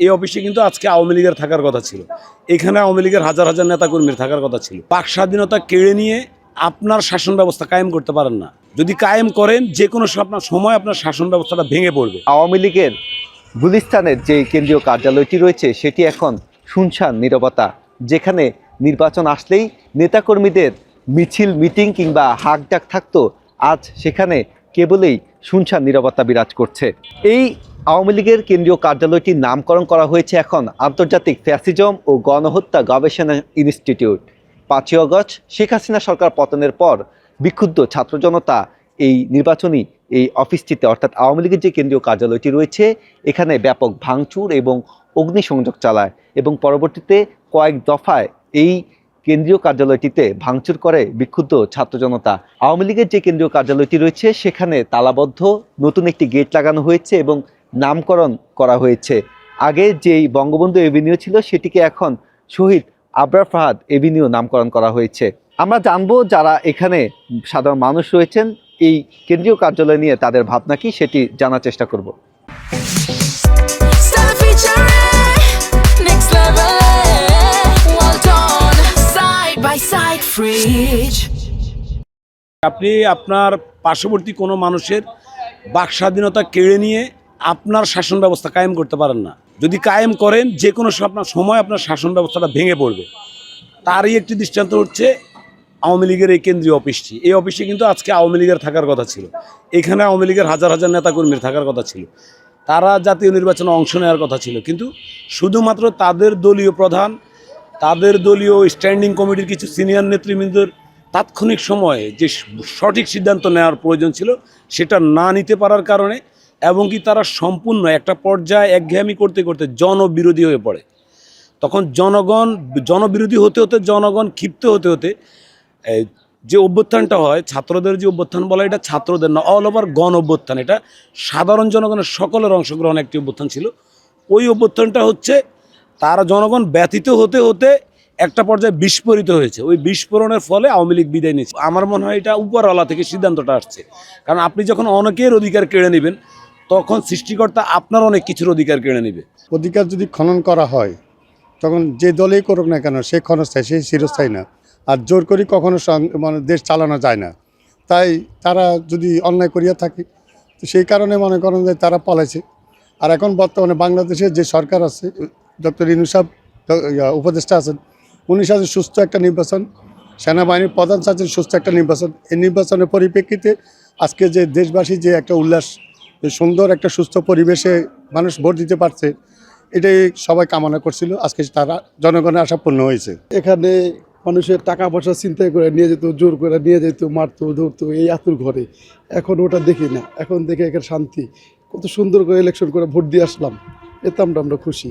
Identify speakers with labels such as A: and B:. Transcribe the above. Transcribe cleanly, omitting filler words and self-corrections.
A: এই অফিসে কিন্তু আজকে আওয়ামী লীগের থাকার কথা ছিল। এখানে আওয়ামী লীগের হাজার হাজার নেতাকর্মীর থাকার কথা ছিল। বাক স্বাধীনতা কেড়ে নিয়ে আপনার শাসন ব্যবস্থা কায়েম করতে পারেন না। যদি কায়েম করেন, যে কোনো সময় আপনার শাসন ব্যবস্থাটা ভেঙে পড়বে।
B: আওয়ামী লীগের গুলিস্তানের যে কেন্দ্রীয় কার্যালয়টি রয়েছে সেটি এখন শুনশান নীরবতা, যেখানে নির্বাচন আসলেই নেতাকর্মীদের মিছিল, মিটিং কিংবা হাক ডাক থাকতো, আজ সেখানে কেবলই শুনশান নীরবতা বিরাজ করছে। এই আওয়ামী লীগের কেন্দ্রীয় কার্যালয়টির নামকরণ করা হয়েছে এখন আন্তর্জাতিক ফ্যাসিজম ও গণহত্যা গবেষণা ইনস্টিটিউট। 5ই আগস্ট শেখ হাসিনা সরকার পতনের পর বিক্ষুব্ধ ছাত্র জনতা এই নির্বাচনী এই অফিসটিতে, অর্থাৎ আওয়ামী লীগের যে কেন্দ্রীয় কার্যালয়টি রয়েছে, এখানে ব্যাপক ভাঙচুর এবং অগ্নিসংযোগ চালায় এবং পরবর্তীতে কয়েক দফায় এই কেন্দ্রীয় কার্যালয়টিতে ভাঙচুর করে বিক্ষুব্ধ ছাত্র জনতা। আওয়ামী লীগের যে কেন্দ্রীয় কার্যালয়টি রয়েছে সেখানে তালাবদ্ধ, নতুন একটি গেট লাগানো হয়েছে এবং নামকরণ করা হয়েছে। আগে যেই বঙ্গবন্ধু এভিনিউ ছিল সেটিকে এখন শহীদ আবরার ফাহাদ এভিনিউ নামকরণ করা হয়েছে। আমরা জানবো যারা এখানে সাধারণ মানুষ রয়েছেন এই কেন্দ্রীয় কার্যালয় নিয়ে তাদের ভাবনা কি, সেটি জানার চেষ্টা করব।
A: আপনি আপনার পার্শ্ববর্তী কোনো মানুষের বাক স্বাধীনতা কেড়ে নিয়ে আপনার শাসন ব্যবস্থা কায়েম করতে পারেন না। যদি কায়েম করেন, যে কোনো সময় আপনার শাসন ব্যবস্থাটা ভেঙে পড়বে। তারই একটি দৃষ্টান্ত হচ্ছে আওয়ামী লীগের এই কেন্দ্রীয় অফিসটি। এই অফিসে কিন্তু আজকে আওয়ামী লীগের থাকার কথা ছিল। এখানে আওয়ামী লীগের হাজার হাজার নেতাকর্মীর থাকার কথা ছিল। তারা জাতীয় নির্বাচনে অংশ নেওয়ার কথা ছিল, কিন্তু শুধুমাত্র তাদের দলীয় প্রধান, তাদের দলীয় স্ট্যান্ডিং কমিটির কিছু সিনিয়র নেতৃবৃন্দের তাৎক্ষণিক সময়ে যে সঠিক সিদ্ধান্ত নেওয়ার প্রয়োজন ছিল সেটা না নিতে পারার কারণে, এবং কি তারা সম্পূর্ণ একটা পর্যায়ে একঘেয়েমি করতে করতে জনবিরোধী হয়ে পড়ে। তখন জনবিরোধী হতে হতে, জনগণ ক্ষিপ্ত হতে হতে যে অভ্যুত্থানটা হয়, ছাত্রদের যে অভ্যুত্থান বলা, এটা ছাত্রদের না, অল ওভার গণ অভ্যুত্থান। এটা সাধারণ জনগণের সকলের অংশগ্রহণ একটি অভ্যুত্থান ছিল। ওই অভ্যুত্থানটা হচ্ছে তারা জনগণ ব্যথিত হতে হতে একটা পর্যায়ে বিস্ফোরিত হয়েছে। ওই বিস্ফোরণের ফলে আওয়ামী লীগ বিদায় নিয়েছে। আমার মনে হয় এটা উপরওয়ালা থেকে সিদ্ধান্তটা আসছে। কারণ আপনি যখন অনেকের অধিকার কেড়ে নেবেন, তখন সৃষ্টিকর্তা আপনার অনেক কিছুর অধিকার কেড়ে নেবে।
C: অধিকার যদি খনন করা হয়, তখন যে দলেই করুক না কেন, সে ক্ষণস্থায়ী, সে চিরস্থায়ী না। আর জোর করি কখনো মানে দেশ চালানো যায় না। তাই তারা যদি অন্যায় করিয়া থাকে, তো সেই কারণে মনে করেন যে তারা পালাইছে। আর এখন বর্তমানে বাংলাদেশের যে সরকার আছে, ডক্টর ইউনূস সাহেব উপদেষ্টা আছেন, উনি চাচ্ছেন সুস্থ একটা নির্বাচন, সেনাবাহিনীর প্রধান চাচ্ছেন সুস্থ একটা নির্বাচন। এই নির্বাচনের পরিপ্রেক্ষিতে আজকে যে দেশবাসী যে একটা উল্লাস, সুন্দর একটা সুস্থ পরিবেশে মানুষ ভোট দিতে পারছে, এটাই সবাই কামনা করছিল। আজকে তারা জনগণের আশা পূর্ণ হয়েছে।
D: এখানে মানুষের টাকা পয়সা চিন্তা করে নিয়ে যেত, জোর করে নিয়ে যেত, মারতো, ধরতো, এই আতুর ঘরে। এখন ওটা দেখি না, এখন দেখে এখানে শান্তি। কত সুন্দর করে ইলেকশন করে ভোট দিয়ে আসলাম, এতে আমরা খুশি।